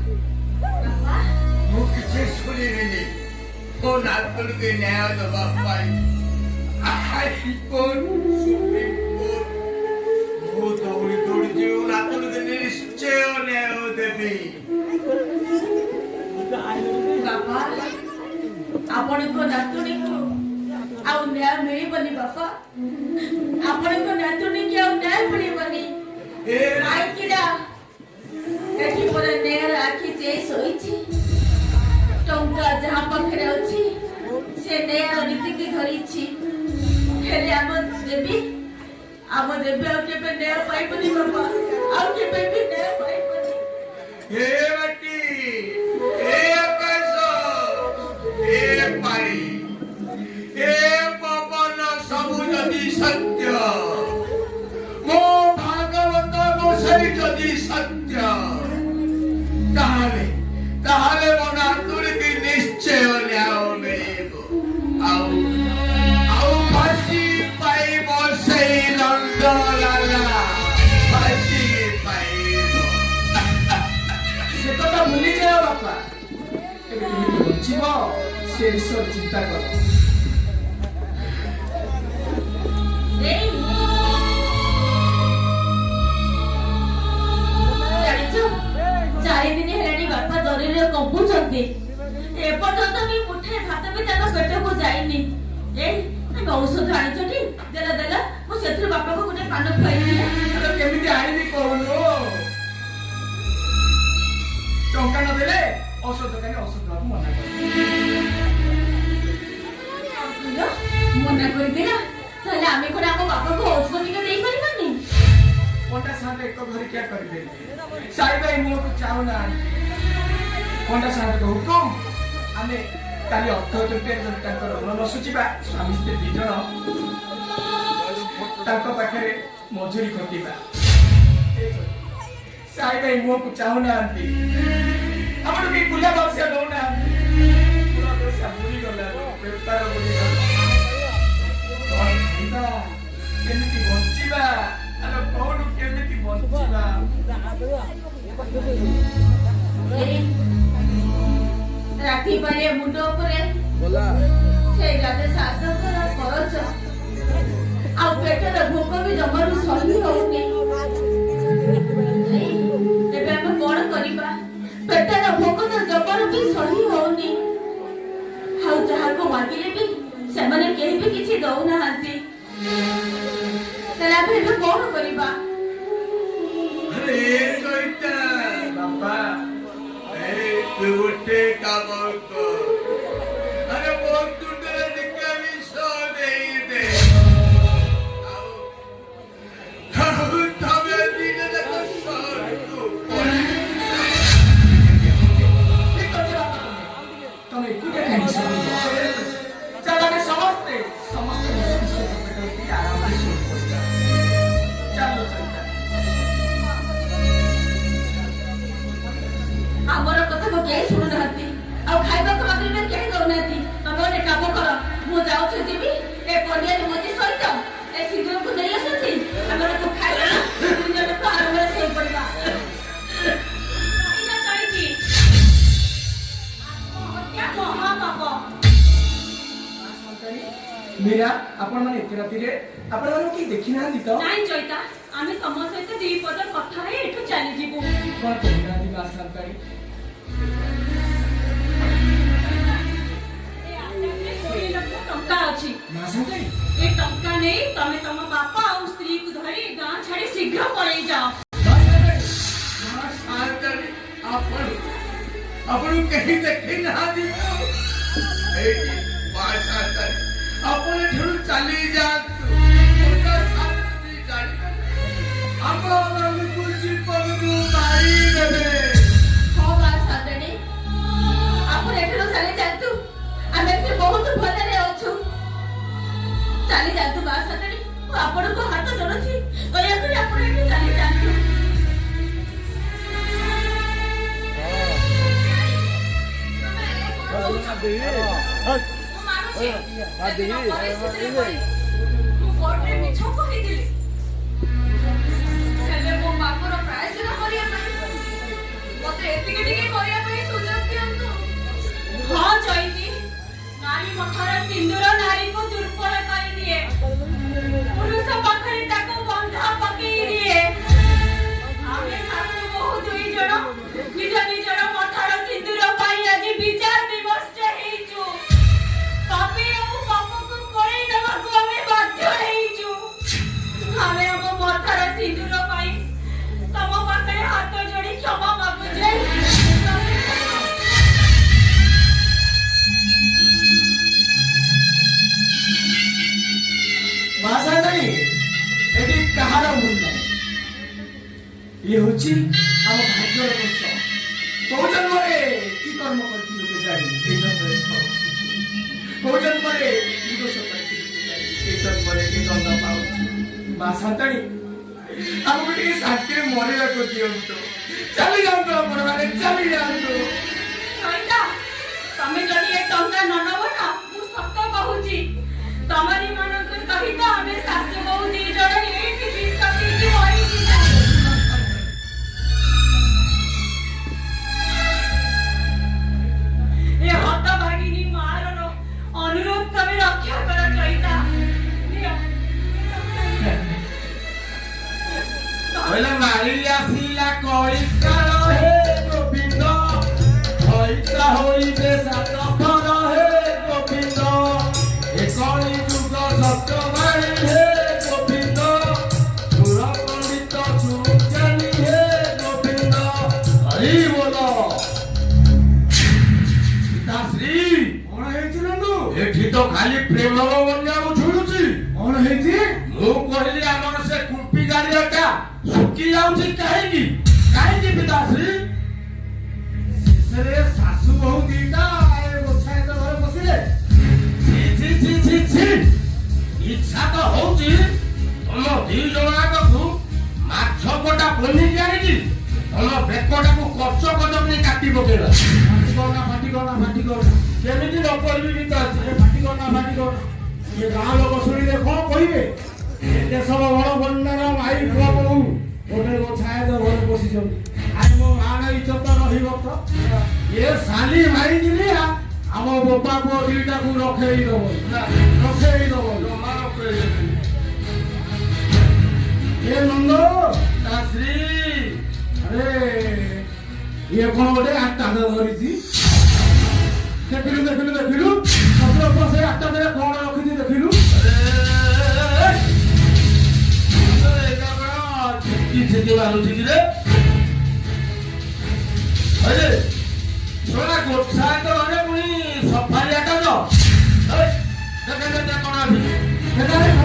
ମୁଁ କିଛି ଶୁଣିବିନି। ମୋ ନାତୁଣୀକୁ ନ୍ୟାୟ ଦେବା ପାଇଁ ହାଇକୋର୍ଟ ସୁପ୍ରିମକୋର୍ଟ ମୁଁ ଦୌଡ଼ି ଦୌଡ଼ି ଯିବି। ନାତୁଣୀକୁ ନିଶ୍ଚୟ ନ୍ୟାୟ ଦେବି। ବାପା ଆପଣଙ୍କ ନାତୁଣୀକୁ ଆଉ ନ୍ୟାୟ ମିଳିବନି। ବାପା ଆପଣଙ୍କ ନାତୁଣୀକି ଆଉ ନ୍ୟାୟ ମିଳିବନି। କାହିଁକିନା ଏଠି ମୋର ନ୍ୟାୟର ଆଖି ଚେଇ ଶୋଇଛି। ଟଙ୍କା ଯାହା ପାଖରେ ଅଛି ସେ ନ୍ୟାୟ ନୀତିକି ଧରିଛି। ହେଲେ ଆମ ଦେବୀ ଆଉ କେବେ ନ୍ୟାୟ ପାଇବନି। ବାପା ଆଉ କେବେ ବି ନ୍ୟାୟ ପାଇବନି। हे मट्टी, हे आकाश, हे पानी, हे पवन सबु जदि सत्य, मो भागवत गोसाई जदि सत्य, ताहले मो नातुणीकी निश्चय न्याय मिलिबो। आउ फांसी पाइबो सेई नंदलाला। फांसी पाइबो। से कथा भूली जाओ बापा। एबे केमिति बचिबो से विषय चिंता कर। चारि दिन हेलानी बापा दरिरे कंपुचंती। एपर्यंत भी मुठे भात भी ताको पेटको जाइनी। औषध आनिछटी देला मु सेथु बापा को गुटे पान खुआइली। अरे केमिति आइबी कहलो। टंका न देले औषध कानी औषध बाबू मना कर। मना कर देला ताले आमे कोन आको बापा को औषध टिके देई परिबानी। कोंटा साथ एक घर क्या कर दे। साई भाई मो को चाउ ना। कोंटा साथ को हुकुम आमे काली अर्थत पे ताकर मन सुचिबा स्वामी स्त्री दी जण ताको पाखरे मजूरी खटिबा। साई भाई मो को चाउ ना आंती। हमर के गुला बक्सा दो ना। पूरा पैसा बुरी गला बेपार बुरी गला। कोन खिदा केमिति बचिबा। अरे कोन केमिति बचिबा। राती पारे मुंड उपरे बोला से गाते साथ करछ। आ पेटर भूख भी जमारू सही होउनी। एबे हम कोन करिबा। पेटर भूख तो जमारू भी सही होउनी। हाउ जहा को मागिले भी से माने केही भी किछि दउ ना हाती। तला फिर कोन करिबा। अरे कोइता बाबा तू उठे काम कर। अरे बहुत टुंडे दिखा भी सो नहीं दे। आओ तबे दिन तक सो तू तमे कुटे खाई सो। चला के समस्त आराम से सो। चलो चलता। हमर कथा को के सुनु नहती। आ खाइबा को मागले में के दउ नहती। तमे ओने काम कर। मु जाउ छ दिबी ए कन्या मते सहित ए सिंदूर को नहीं आसती। हमर को खाइबा दुई जन को आराम से पड़बा। इना चाहिए क्या महा पाप। मीरा आपण माने एते राती रे आपण माने की देखि ना दी तो। नाही चैता आमे तम सहित दी पद कथा रे एठु चली जीवु। कोन कहना दी बात सरकारी। टंका अछि मासंकारी ए टंका नहीं तमे तम बापा और स्त्री को धरी गां छाड़ी शीघ्र पळै जाओ। अपन कहीं देखी ना दी। अपन ठुर चली जा। उनका साथ भी जानी हम कुछ पगलू मारी देबे। हो बात सादनी अपन एठलो चली जातु। आमे के बहुत भले रे अछु। चली जातु बात सादनी अपन को हाथ जोड़छि। कया करे अपन एठी चली जातु। ମୁଁ କୋର୍ଟରେ ମିଛ କହିଥିଲି। ହେଲେ ମୋ ବାପର ପ୍ରାୟଶ୍ଚିତ କରିବା ପାଇଁ ମତେ ଏତିକି ଟିକେ ଚୈତି ନାରୀ ମଥାର ସିନ୍ଦୁର ନାରୀକୁ ଦୁର୍ବଳ କରିଦିଏ ପୁରୁଷ ପାଖରେ ତାକୁ ବନ୍ଧା ପକେଇ ଦିଏ ଆମେ ଶାଶୁ ବୋହୂ ଦୁଇ ଜଣ ନିଜ ନିଜର ମଥାର ସିନ୍ଦୁର ପାଇଁ ଆଜି ବିଚାର ବିମର୍ଷ ହେଇଛୁ ପାପୀ ଆଉ ପାପକୁ କୋଳେଇ ଦେବାକୁ ଆମେ ବାଧ୍ୟ ହେଇଛୁ ଆମେ ଆମ ମଥାର ସିନ୍ଦୁର ପାଇଁ ତମ ପାଖରେ ହାତ ଯୋଡ଼ି କ୍ଷମା ମାଗୁଛେ ଭାଷା ନାହିଁ ଏଠି କାହାର ଭୁଲ ନାହିଁ ଇଏ ହଉଛି ଆମ ଭାଗ୍ୟର ଦୋଷ କୋଉ ଜନ୍ମରେ କି କର୍ମ କରିଥିଲୁ କେଜାଣି ଏଇ ଜନ୍ମରେ କୋଉ ଜନ୍ମରେ କି ଦୋଷ କରିଥିଲୁ କେଜାଣି ଏଇ ଜନ୍ମରେ କି ଦଣ୍ଡ ପାଉଛୁ ଭାଷା ନାହିଁ ଆମକୁ ଟିକେ ଶାନ୍ତିରେ ମରିବାକୁ ଦିଅନ୍ତୁ ଚାଲି ଯାଆନ୍ତୁ ଆପଣ ମାନେ ଚାଲି ଯାଆନ୍ତୁ ସଇତା ତମେ ଯଦି ଏ ଟଙ୍କା ନ ନବ ନା ମୁଁ ସତ କହୁଛି ତମରି ମାନଙ୍କ ସହିତ ଆମେ ଶାଶୁ ବୋହୂ ଦି ଜଣ ଏଇଠି ବିଷ ପିଇକି ମରିଯିବା ଏ ହତଭାଗିନୀ ମାର ଅନୁରୋଧ ତମେ ରକ୍ଷା କର ଚୈତା କହିଲା ମାରି ଆସିଲା କଳିକାଳ ହେ ଗୋବିନ୍ଦ ହଇତା ହୋଇବେ ସାତ ଫର ହେ ଗୋବିନ୍ଦ ଏ କଳି ଯୁଗ ସତ ମାରି ହେ ଗୋବିନ୍ଦ ସୁର ପଣ୍ଡିତ ସୁଜାନି ହେ ଗୋବିନ୍ଦ ହରି ବୋଲ ପିତାଶ୍ରୀ କଣ ହେଇଛି ନନ୍ଦୁ ଏଠି ତ ଖାଲି ପ୍ରେମର ବନ୍ୟାକୁ ଝୁଲୁଛି କଣ ହେଇଛି ମୁଁ କହିଲି ଆମର ସେ କୁମ୍ପି ଗାଡ଼ିଆଟା ଶୁକି ଯାଉଛି କାହିଁକି କାହିଁକି ପିତାଶ୍ରୀ ଶେଷରେ ଶାଶୁ ବୋହୂ ଦିଟା ଗୋଛାୟତ ଘରେ ବସିଲେ ଇଚ୍ଛା ତ ହଉଛି ତମ ଦି ଜଣକୁ ମାଛ କଟା ପନିକି ଆଣିକି ତମ ବେକଟାକୁ କଚ କଚ କରି କାଟି ପକେଇବା ଫାଟି କରନା କେମିତି ନ କରିବି ପିତାଶ୍ରୀ ଫାଟି କରନା ଏ ଗାଁ ଲୋକ ଶୁଣିଲେ କଣ କହିବେ ଦେଶର ବଡ ବନ୍ୟାର ମାଇ ପୁଅ ବୋହୁ ଗୋଟେ ଗୋଛାୟତ ଘରେ ବସିଛନ୍ତି ଆଜି ମୋ ମାର ଇଜ୍ଜତ ରହିବ ତ ଏ ଶାଲି ମାରି ଦିନିଆ ଆମ ବୋପା ପୁଅ ଦିଟାକୁ ରଖେଇ ଦବ ଏ ନନ୍ଦ ଶ୍ରୀ ଆରେ ଇଏ କଣ ଗୋଟେ ଆଟା ଧରିଛି ଦେଖିଲୁ ଶଶୁର ସେ ଆଟା ଧରେ କଣ ରଖିଛି ଦେଖିଲୁ ମାରୁଛିରେ ଗୋଛାୟତ ଘରେ ପୁଣି ସଫାରିଆଟା ତ କଣ